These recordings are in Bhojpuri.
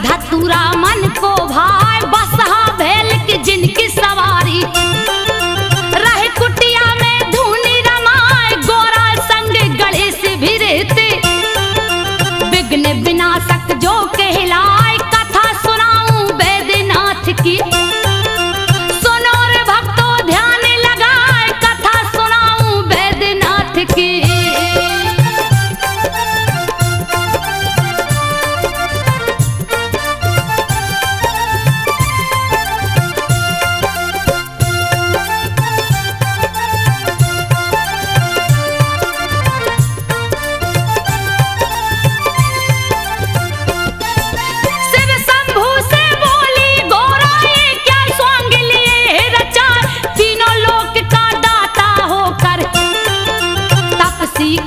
धतूरा मन को भाई बसहा भेल की जिनकी सवारी रहे कुटिया में धूनी रमाए गोरा संग गणेश भी रहते विघ्न विनाशक जो कहलाए कथा सुनाऊं वैद्यनाथ की सुनो रे भक्तों ध्यान लगाए कथा सुनाऊं वैद्यनाथ की।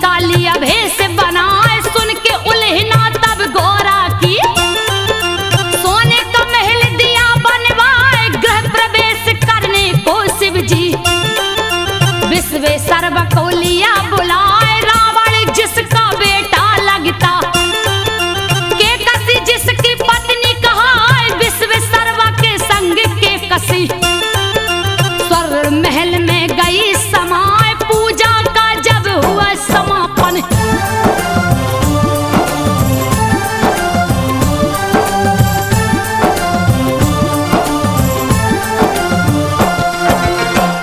कालिया भेष बनाए सुन के उल्हना तब गोरा की सोने का महल दिया बनवाए गृह प्रवेश करने को शिव जी विश्वेश्वर को लिया बुलाए रावण जिसका बेटा लगता के कसी जिसकी पत्नी कहाए विश्वेश्वर के संग के कसी स्वर महल में गई समाए पूजा का जब हुआ समापन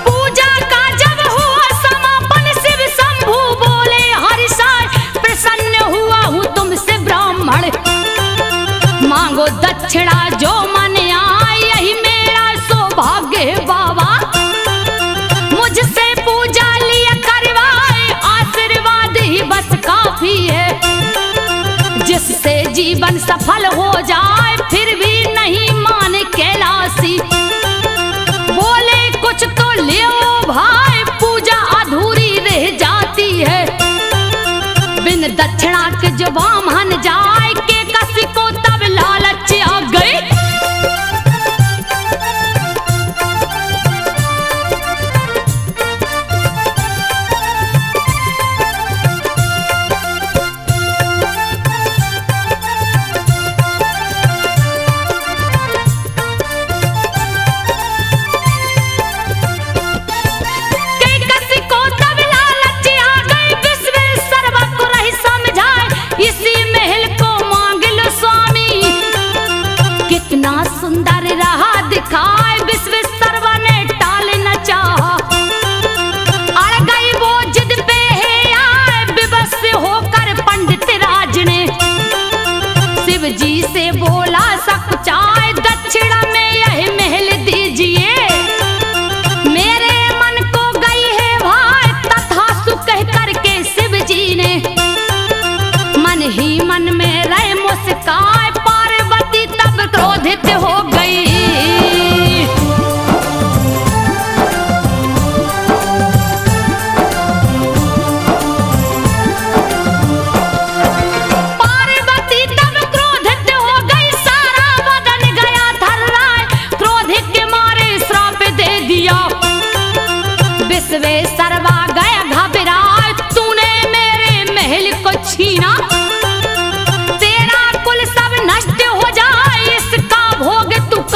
पूजा का जब हुआ समापन शिव शंभू बोले हरिषाय प्रसन्न हुआ हूँ तुमसे ब्राह्मण मांगो दक्षिणा जो मन आए यही मेरा सौभाग्य है बाबा मुझसे पूजा लिया करवाए आशीर्वाद ही बस काफी है जिससे जीवन सफल हो जाए फिर भी नहीं माने कैलाशी बोले कुछ तो ले भाई पूजा अधूरी रह जाती है बिन दक्षिणा के जो ब्राह्मण जाए के कसी को तब लालच आ गई।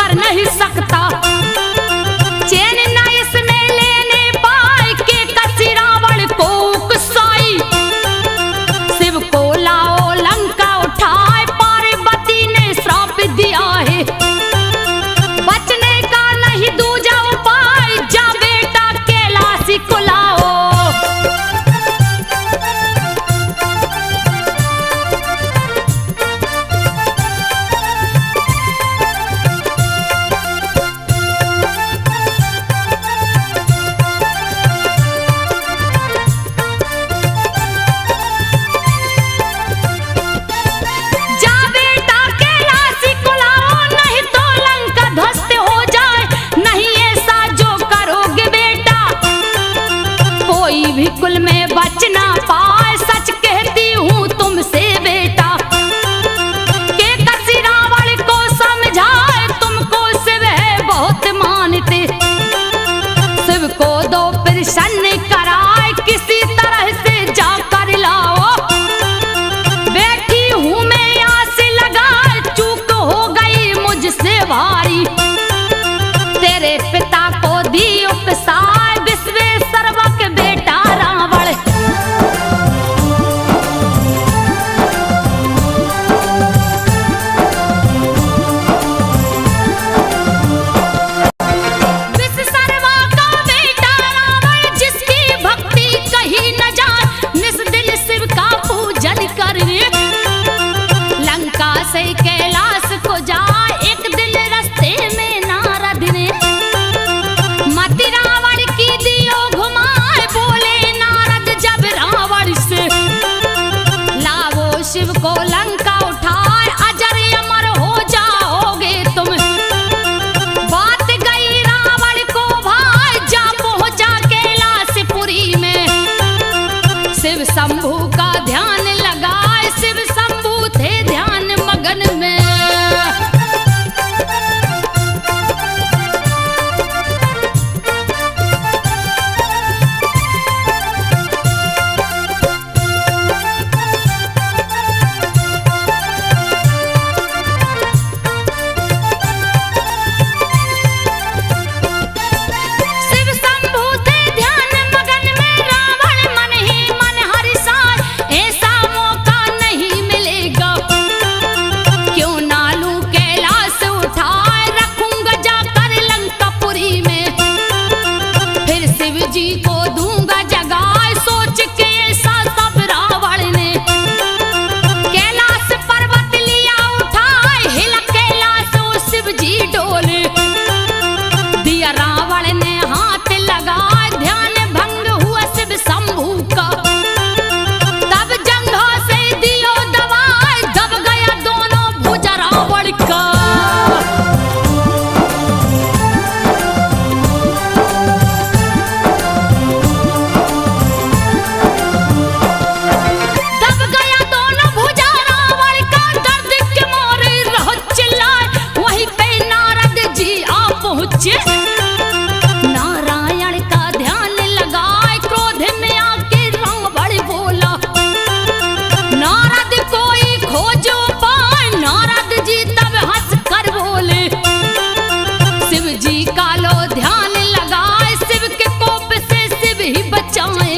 कर नहीं सकता। चैन न इसमें लेने पाए के कसी रावण को उकसाई। शिव को लाओ लंका उठाए, पार्वती ने श्राप दिया है। बचने का नहीं दूजा उपाय, जा बेटा कैलाशी को लाओ। जा बेटा कैलाशी को लाओ, नहीं तो लंका ध्वस्त हो जाए। नहीं ऐसा जो करोगे बेटा, कोई भी कुल में बच ना पाए। सच कहती हूँ तुमसे बेटा, के कसी रावण को समझाए। तुमको शिव है बहुत मानते, शिव को दो प्रसन्न कराए। किसी तरह से जाकर लाओ, बैठी हूँ मैं आस लगाए। चूक हो गई मुझसे भारी, तेरे पिता को दी उपसाय। विश्वेश्वरवा के बेटा रावण, विश्वेश्वरवा का बेटा रावण, जिसकी भक्ति कहीं न जाए। निस दिल शिव का पूजन कर लंका से कैलाश को जाए। एक दिन रास्ते में नारद ने मति रावण की दियो घुमाए। बोले नारद जब रावण से, लावो शिव को लंका उठाए। अजर अमर हो जाओगे तुम। बात गई रावण को भाई, जा पहुंचा कैलाशपुरी में। शिव शंभू का ध्यान लगाए, शिव शंभू थे ध्यान मगन में। शिव शंभू थे ध्यान मगन में, रावण मन ही मन हर्षाए। ऐसा मौका नहीं मिलेगा, क्यों ना लूं कैलाश उठाए। रखूंगा जाकर लंकापुरी में, फिर शिव जी को दूंगा जगाए। सोच के ऐसा सब रावण ने कैलाश पर्वत लिया उठाए। हिला कैलाश ओ शिव जी डोले, दिया रावण ने हाथ लगाए। ध्यान भंग हुआ शिव शंभू का, तब जंघा से दियो दबाए। दब गया दोनों भुजा रावण का। दब गया दोनों भुजा रावण का, दर्द के मारे रहो चिल्लाए। वहीं पे नारद जी आ पहुंचे, नारायण का ध्यान लगाए। क्रोध में आके रावण बोला, नारद कोई खोजो पाए। नारद जी तब हंस कर बोले, शिव जी का लो ध्यान लगाए। शिव के कोप से शिव ही बचाए।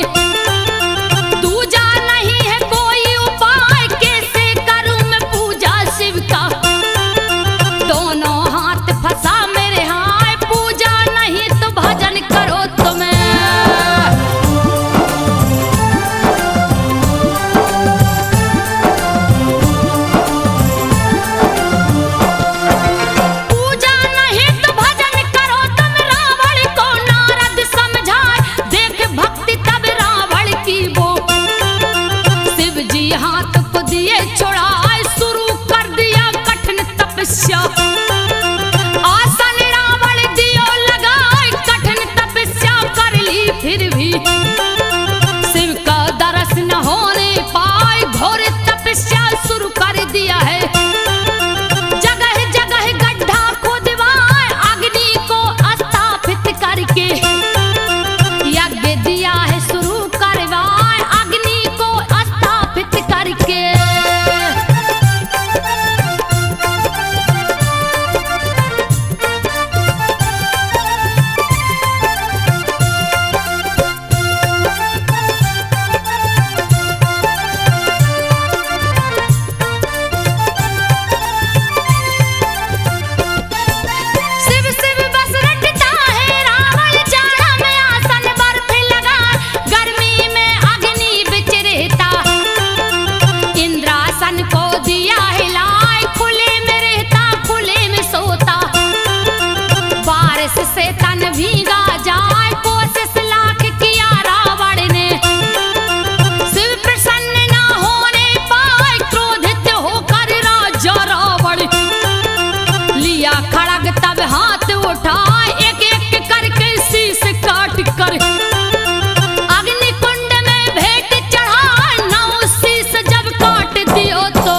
दूजा नहीं है कोई उपाय, कैसे करूं मैं पूजा शिव का। दोनों हाथ फंसा मेरे हाय, पूजा बारिश से तन भीगा जाए, कोशिश लाख किया रावण ने, शिव प्रसन्न ना होने पाए, क्रोधित होकर राजा रावण लिया खड़ग तब हाथ उठाए, एक एक करके शीश काट कर अग्निकुंड में भेंट चढ़ाए, नौ शीश जब काट दियो तो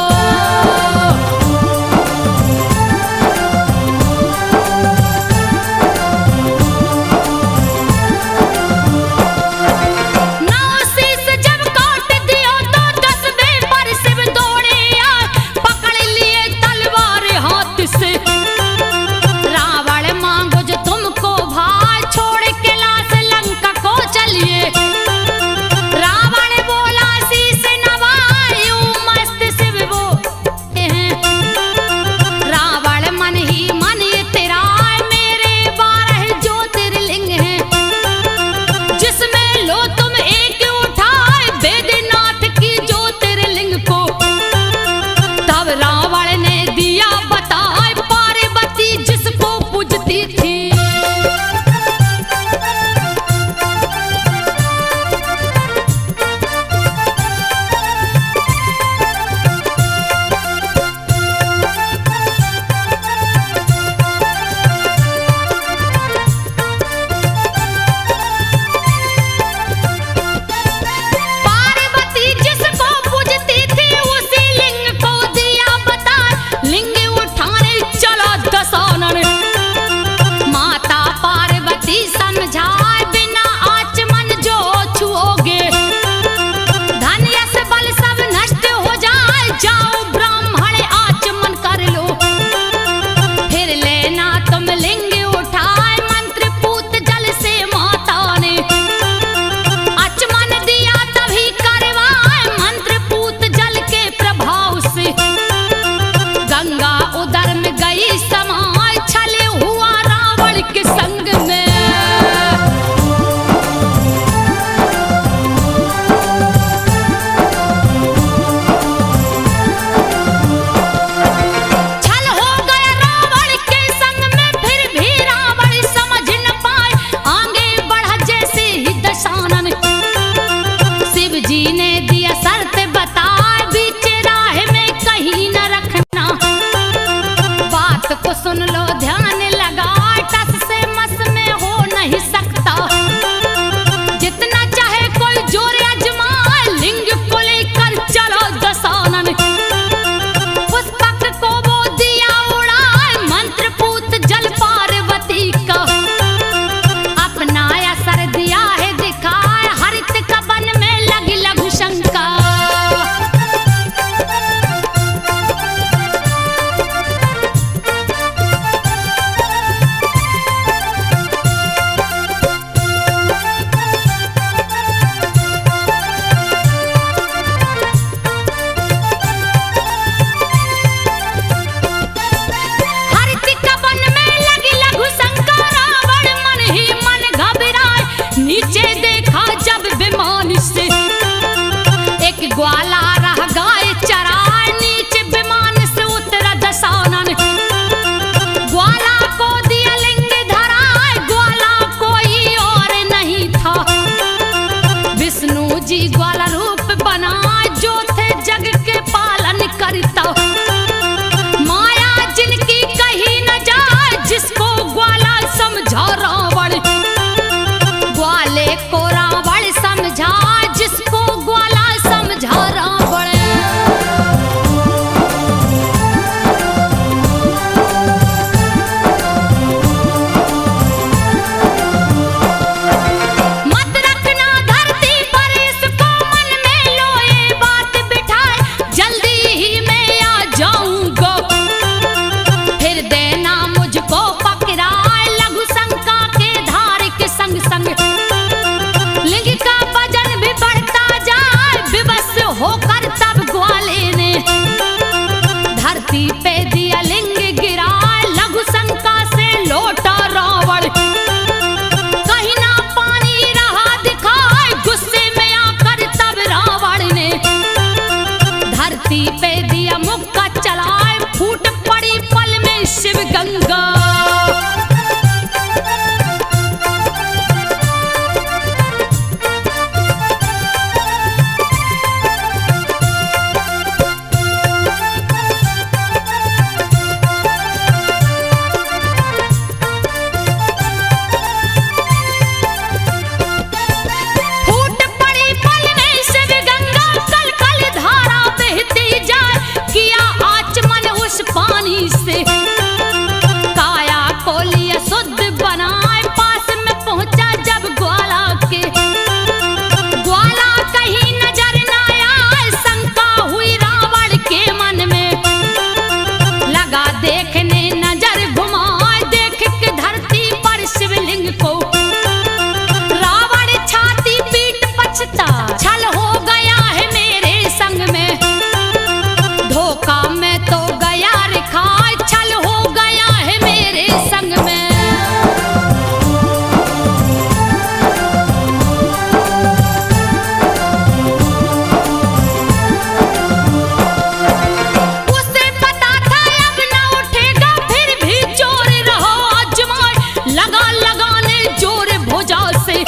भुजा से,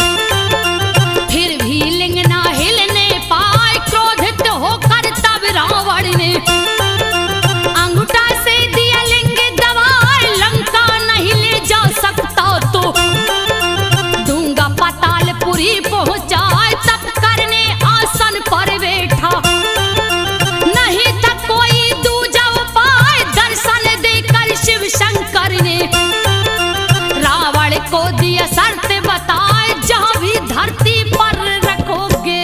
फिर भी लिंग ना हिलने पाए। क्रोधित होकर तब रावण ने अंगूठा से दिया लिंग दबाए। लंका नहीं ले जा सकता तो दूंगा पातालपुरी पहुंचाए। तब करने आसन पर बैठा, नहीं था कोई दूजा उपाय। दर्शन देकर शिव शंकर ने रावण को दिया शर्त बताए, जहां भी धरती पर रखोगे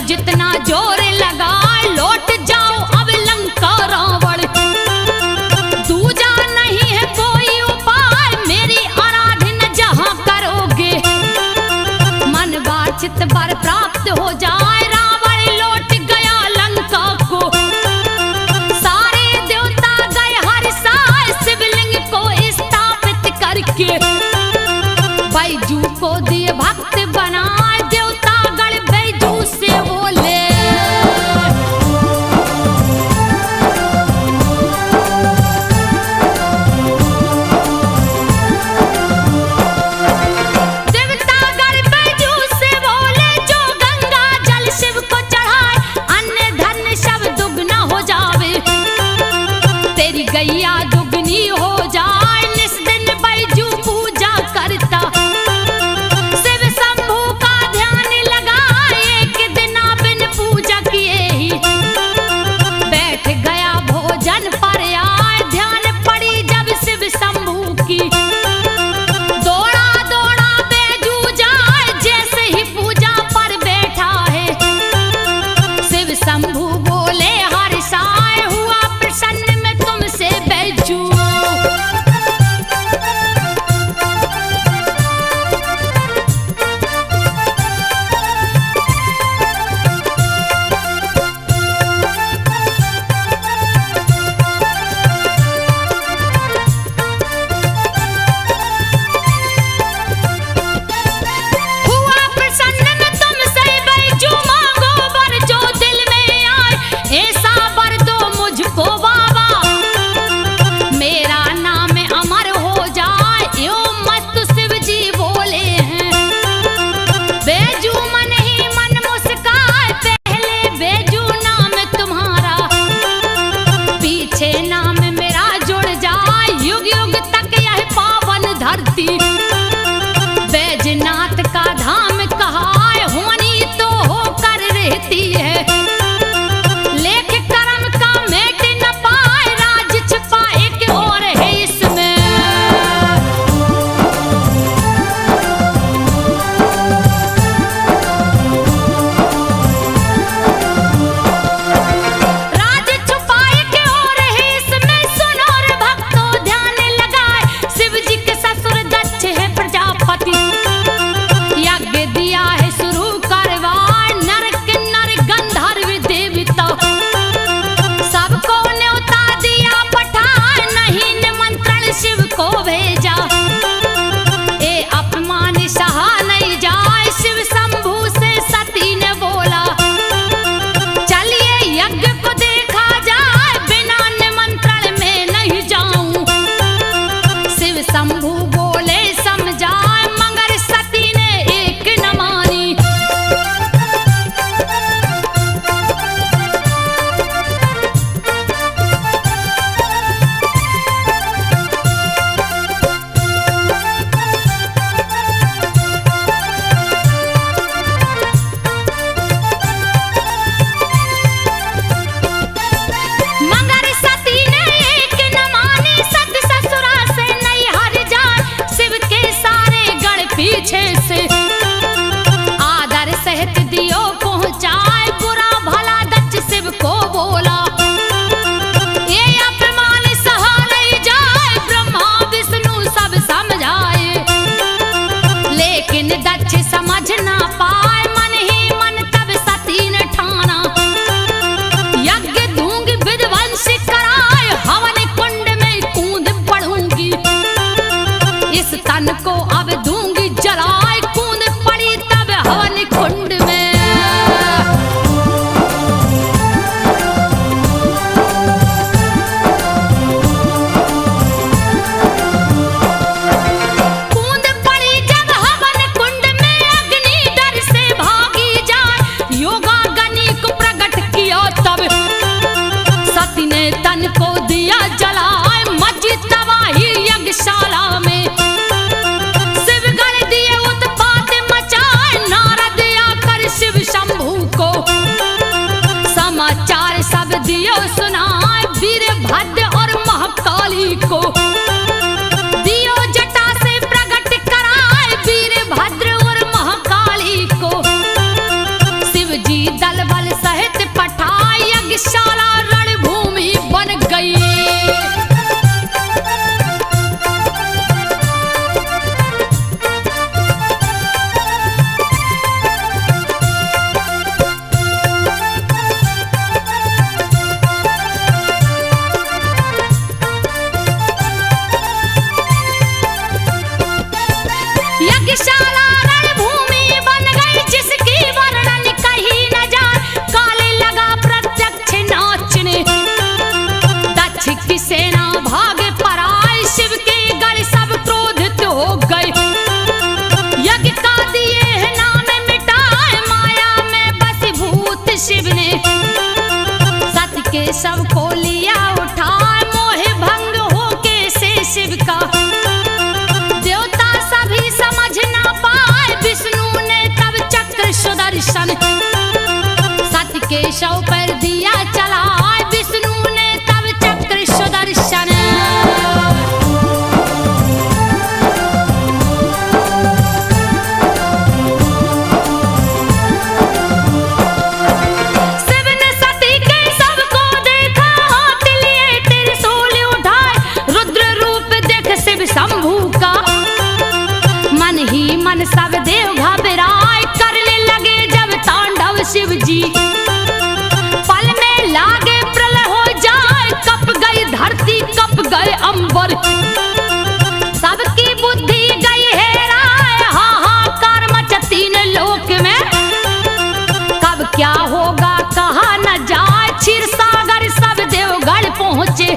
जितना जोर लगा लौट जाओ अब लंका रावण। दूजा नहीं है कोई उपाय, मेरी आराधना जहां करोगे मन वांछित वर प्राप्त हो जाए। रावण लौट गया लंका को, सारे देवता गए हर्षाए। शिवलिंग को स्थापित करके बैजू को दिए भक्त बनाए। देवता गण बैजू से बोले, देवता गण बैजू से बोले, जो गंगा जल शिव को चढ़ाए अन्न धन सब दुगना हो जावे। तेरी गैया दुगनी हो जाए, निस दिन बैजू पूजा करता। शिव शंभू का ध्यान लगाए, एक दिन बिन पूजा किए ही बैठ गया भोजन पर आए। ध्यान पड़ी जब शिव शंभू की, दौड़ा दौड़ा बैजू जाए। जैसे ही पूजा पर बैठा है शिव शंभू बोले हर्षाए, हुआ प्रसन्न मैं तुमसे बैजू। हुआ प्रसन्न मैं तुमसे बैजू, मांगो वर जो दिल में आए। ऐसा वर दो मुझको बाबा, मेरा नाम अमर हो जाए। यो मत शिव जी बोले हैं। बैजू मन ही मन मुस्काए, पहले बैजू नाम तुम्हारा, पीछे नाम मेरा जुड़ जाए। युग युग तक यह पावन धरती बैजनाथ का धाम कहाए। होनी तो होकर रहती है, लेख कर्म का मेट न पाए। राज छिपा एक और है इसमें, राज छुपा एक और है इसमें। सुनो रे भक्तों ध्यान लगाए, शिव जी के ससुर दक्ष है प्रजापति। यज्ञ दिया है शुरू करवाए, नर किन्नर गंधर्व देवता सबको न्योता दिया पठाए। नहीं निमंत्रण शिव को भेजा, ए अपमान सहा नहीं जाए। शिव शंभू से सती ने बोला, चलिए यज्ञ को देखा जाए। बिना निमंत्रण में नहीं जाऊं। शिव शंभू बोले समझाए, मगर इस तन को अब दूंगी जलाए, कूद पड़ी तब हवन कुंड में। दियो सुनाए वीरभद्र और महाकाली को, दियो जटा से प्रकट कराए वीरभद्र और महाकाली को। शिव जी दल बल सहित पठाए, यज्ञशाला रणभूमि बन गई। यज्ञशाला रणभूमि बन गई, जिसकी वर्णन कहीं न जाए। काले लगा प्रत्यक्ष नाचने, दक्ष की सेना भागे पराए, शिव के गढ़ सब क्रोधित हो गए। यज्ञ का दिए नाम मिटाए, माया में बसीभूत शिव ने सत्य के शव को लिया उठाए। मोह भंग होके से शिव का समझ ना पाए, विष्णु ने तब चक्र सुदर्शन सत्य के शव पर दिया चलाए। विष्णु ने तब चक्र सुदर्शन शिव ने सती के शव को देखा, हाथ लिए त्रिशूल उठाए। रुद्र रूप देख शिव शंभू का, मन ही मन सब देव घबराए। करने लगे जब तांडव शिव जी, पल में लागे प्रलय हो जाए। कप गई धरती कप गए अंबर, सबकी बुद्धि गई हेराए। हाहाकार मचा तीन लोक में, कब क्या होगा कहा न जाए। क्षीर सागर सब देवगढ़ पहुंचे,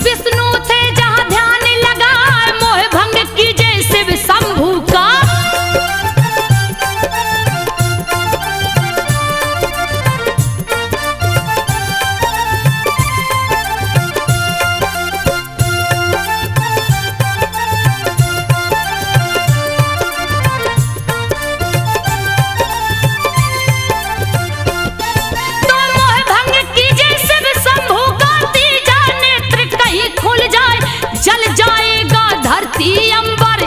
विष्णु थे जहां ध्यान लगाए। मोह भंग कीजे शिव शंभू का, तो मोह भंग कीजे शिव शंभू का। तीजा नेत्र कहीं खुल जाए, जल जाएगा धरती अंबर।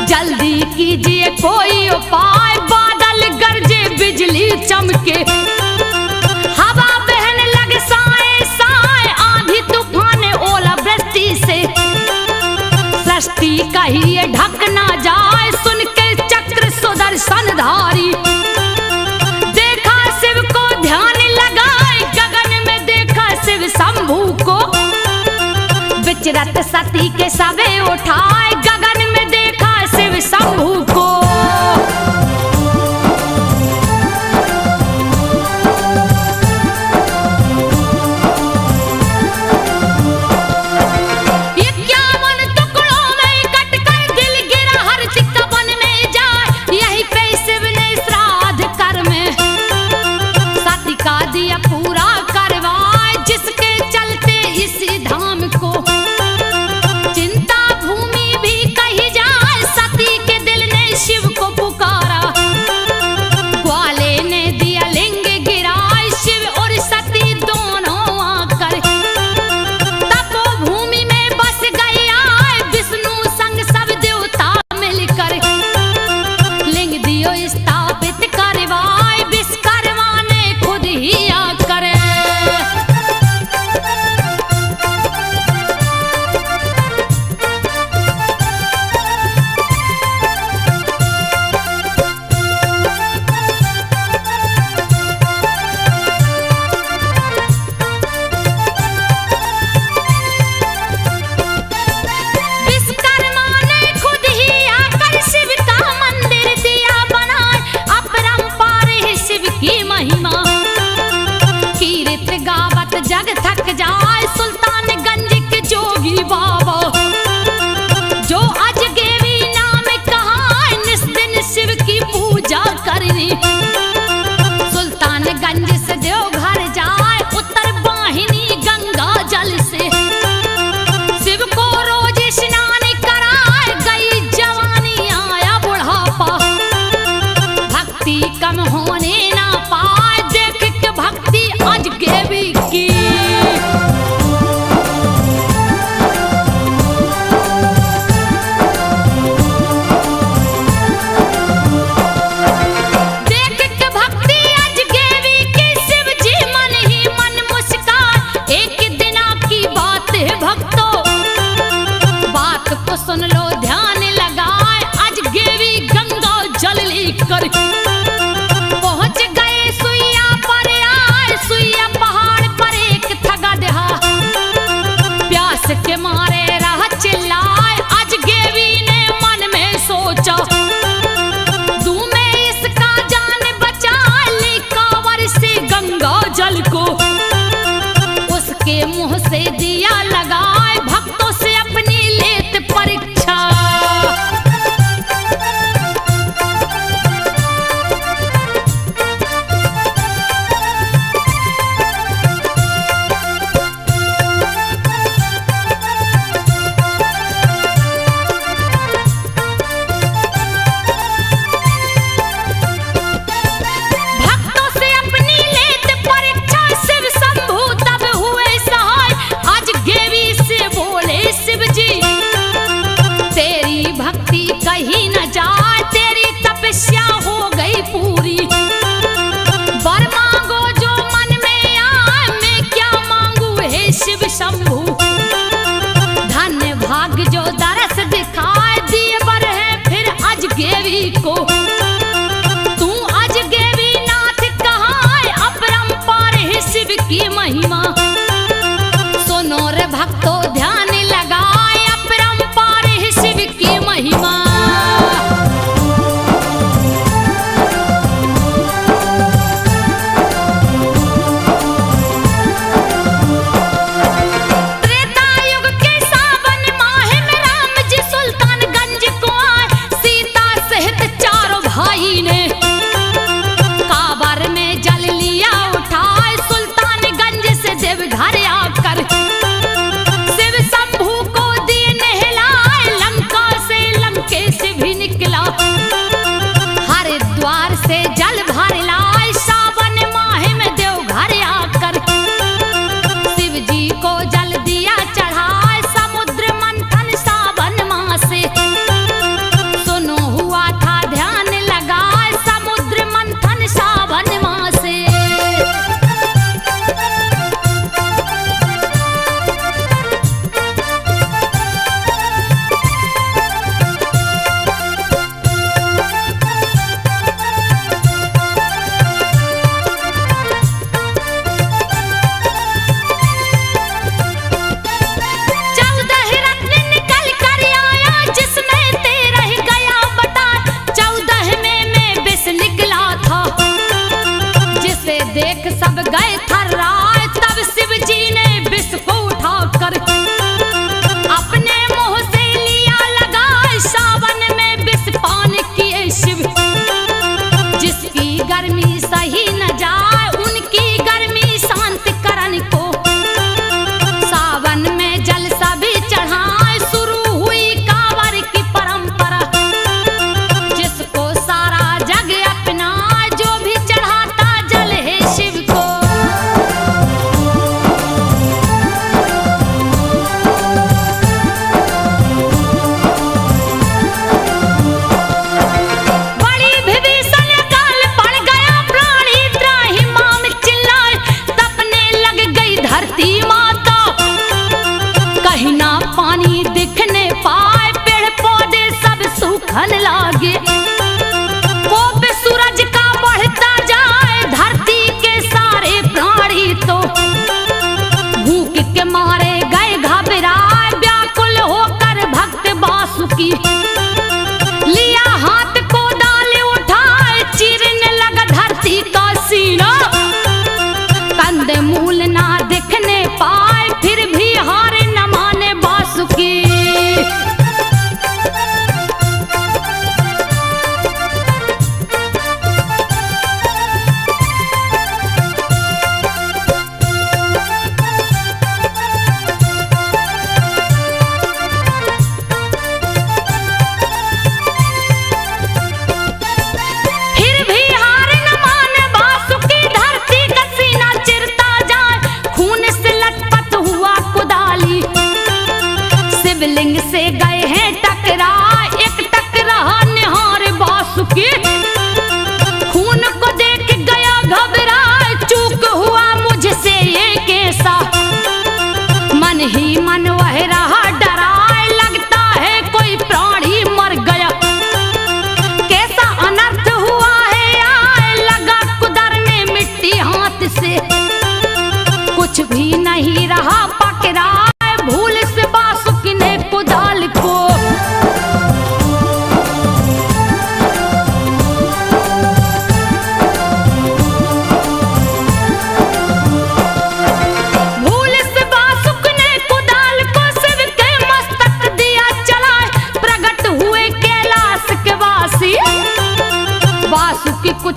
जल्दी कीजिए कोई उपाय, बादल गरजे बिजली चमके। हवा बहन लग साए साए, आंधी तूफान ओला वृष्टि से। सृष्टि कहिए ढक ना जाए, सुन के चक्र सुदर्शन धारी। देखा शिव को ध्यान लगाए, गगन में देखा शिव शंभू को। विचरत सती के सबे उठाए, गगन में देखा शिव शंभू को। चिंता भूमि भी सुन लो ध्यान लगाए, आज गेवी गंगा जल लेकर पहुंच गए सुइया पर आए। सुइया पहाड़ पर एक थगा दहा, प्यास के मारे रहा चिल्लाए। आज गेवी ने मन में सोचा, दूं मैं इसका जान बचा ली कांवर से गंगा जल को। उसके मुंह से दिया लगाए, भक्तों से अपनी लेत परीक्षा। भक्तों से अपनी लेत परीक्षा, शिव शंभू तब हुए सहाय। आज गेवी से बोले शिव जी, तेरी भक्ति कहीं न जाए, तेरी तपस्या हो गई पूरी। वर मांगो जो मन में आए, मैं क्या मांगू हे शिव शंभू। धन्य भाग जो दरस दिखाए, दिए वर है फिर आज गेवी को। तू आज गेवी नाथ कहाँ, अपरंपार है शिव की महिमा। सुनो रे भक्तों ध्यान लगाए, अपरंपार है शिव की महिमा। त्रेता युग के सावन माह में राम जी सुल्तानगंज को आए। सीता सहित चारों भाई ने कांवर में जल लिया उठाए। सुल्तानगंज से देवघर आकर शिव शंभू को दिए नहलाए। लंका से लंकेश भी निकला, हरिद्वार से जल भर लाए। सावन माह में देवघर आकर शिव जी को जल दिया चढ़ाए। समुद्र मंथन सावन माह से, सुनो हुआ था ध्यान लगाए। समुद्र मंथन सावन माह से। चौदह रत्न निकल कर आया, जिसमें 13 गया बता। 14 में मैं विष निकला था, जिसे देख सब गए थर्राए। तब शिव जी ने विष को उठाकर अपने मुंह से लिया लगाए। सावन में विष पान किए शिव, जिसकी गर्मी सही न जाए, उनकी गर्मी शांत करन को। सावन में जल सभी चढ़ाए, शुरू हुई कांवर की परंपरा। जिसको सारा जग अपना, जो भी चढ़ाता जल है शिव को। बड़ी विभीषण काल पड़ गया, प्राणी त्राहि माम चिल्लाए। तपने लग गई धरती माता, कहीं ना पानी दिखने पाए। पेड़ पौधे सब सूखन लागे, कोप सूरज का बढ़ता जाए। धरती के सारे प्राणी तो भूख के मारे गए घबराए। व्याकुल होकर भक्त वासुकी लिया हाथ को डाले उठाए। चीरने लगा धरती का सीना, कंद मूल ना दिखने पाए। फिर भी हार न माने वासुकी। फिर भी हार न माने वासुकी, धरती का सीना चिरता जाए। खून से लटपट हुआ कुदाली, शिवलिंग से गए हैं टकरा। एक टकरा निहार वासुकी, खून को देख गया घबरा। चूक हुआ मुझसे ये कैसा, मन ही मन वह रहा डरा। लगता है कोई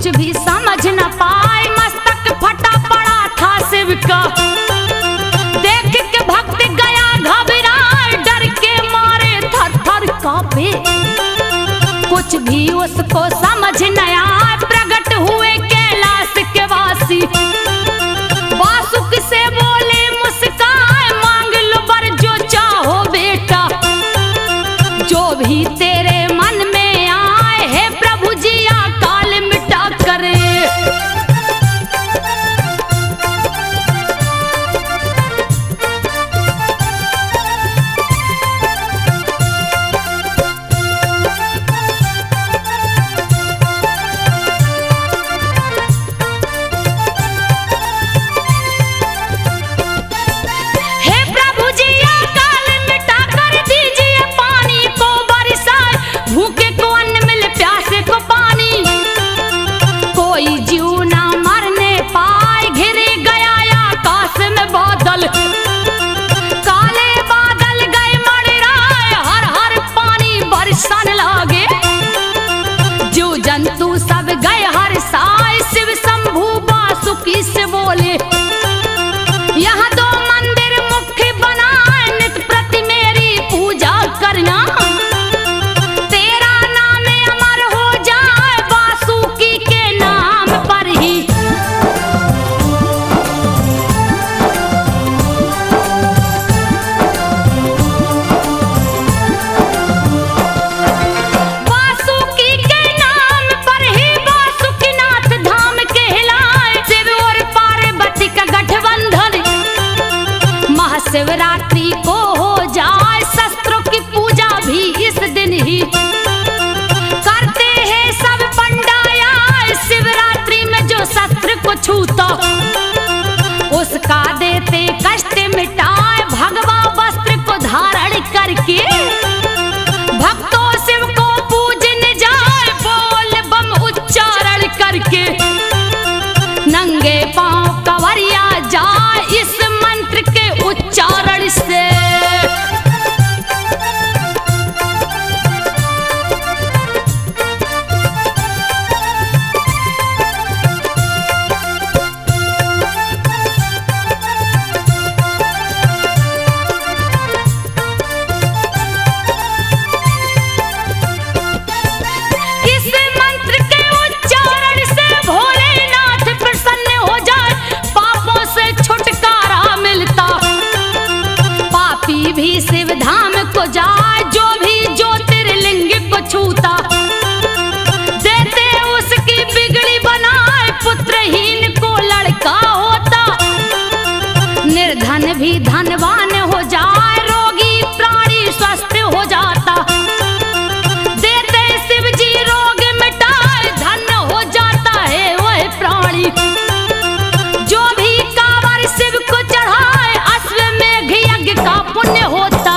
कुछ भी समझ न पाए, मस्तक फटा पड़ा था शिव का। देख के भक्त गया घबराए, डर के मारे थर थर कांपे। कुछ भी उसको समझ न आए, प्रकट हुए कैलाश के वासी। वासुक से बोले मुस्काए, मांग लो वर जो चाहो बेटा, जो भी तेरे मन में आए, हे प्रभु जी अकाल मिटा करे। जंतु सब गए हर साय, शिव शंभु वासुकी से बोले, यहाँ 2 मंदिर मुख्य बनाए, नित प्रति मेरी पूजा करना। तेरा नाम अमर हो जाए, वासुकी के नाम पर ही। शिवरात्रि को हो जाए, शस्त्रों की पूजा भी इस दिन ही करते हैं सब पंडाया। शिवरात्रि में जो शस्त्र को छूता, उसका देते कष्ट मिटाए, भगवा वस्त्र को धारण करके भक्तों शिव को पूजने जाए, बोल बम उच्चारण करके। नंगे पांव कंवरिया जाए, इस मंत्र के उच्चारण से। भी शिव धाम को जाए, जो भी ज्योतिर्लिंग को छूता, देते उसकी बिगड़ी बनाए, पुत्रहीन को लड़का होता। निर्धन भी धनवान हो जाए, रोगी प्राणी स्वस्थ हो जाता। देते शिव जी रोग मिटाए, धन हो जाता है वह प्राणी। जो भी कांवर शिव को चढ़ाए, अश्वमेघ यज्ञ का पुण्य होता।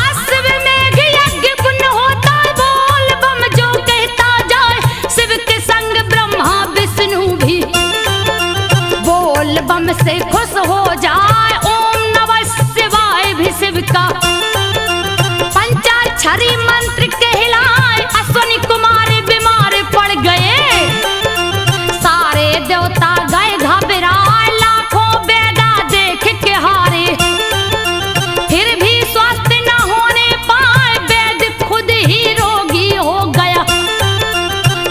अश्वमेघ यज्ञ पुण्य होता, बोल बम जो कहता जाए, शिव के संग ब्रह्मा विष्णु भी बोल बम से खुश हो जाए। ओम नमः शिवाय भी शिव का पंचाक्षरी मंत्र कहलाए, अश्वनी कुमार बीमार पड़ गए, सारे देवता गए घबराए, लाखों वेदा देख के हारे, फिर भी स्वस्थ न होने पाए, वेद खुद ही रोगी हो गया।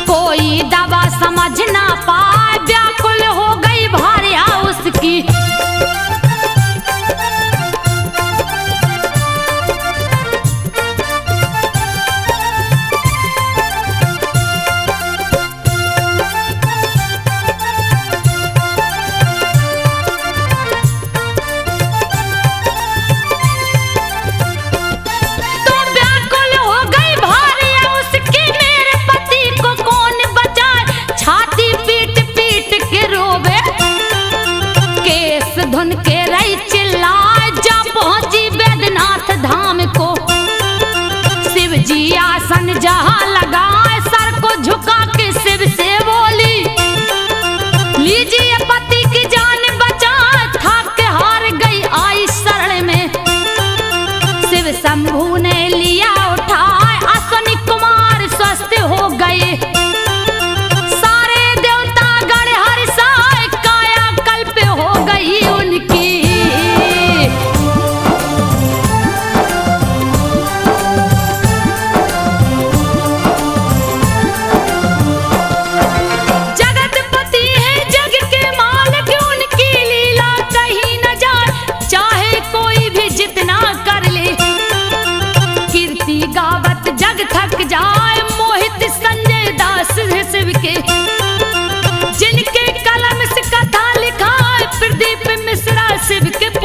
कोई दवा समझ ना पाए, व्याकुल हो गई भार्या उसकी। धुन के रही चिल्लाए, जा पहुंची बैद्यनाथ धाम को। शिव जी आसन जहां लगाए, सर को झुका के शिव से बोली, लीजिए पति की जान बचा, थक हार गई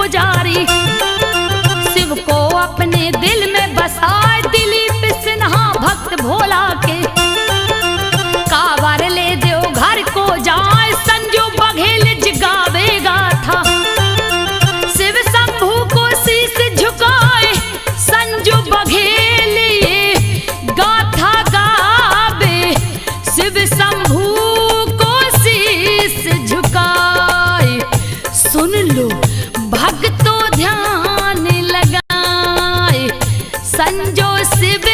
पुजारी। शिव को अपने दिल में बसाए दिलीप सिन्हा भक्त भोला के। कावर ले दो घर को जाए संजू बघेल जगावेगा था। शिव शंभू को शीश झुकाए संजू बघेल गाथा गावे। शिव शंभू को शीश झुकाए। सुन लो भक्तों ध्यान लगाए संजो शिव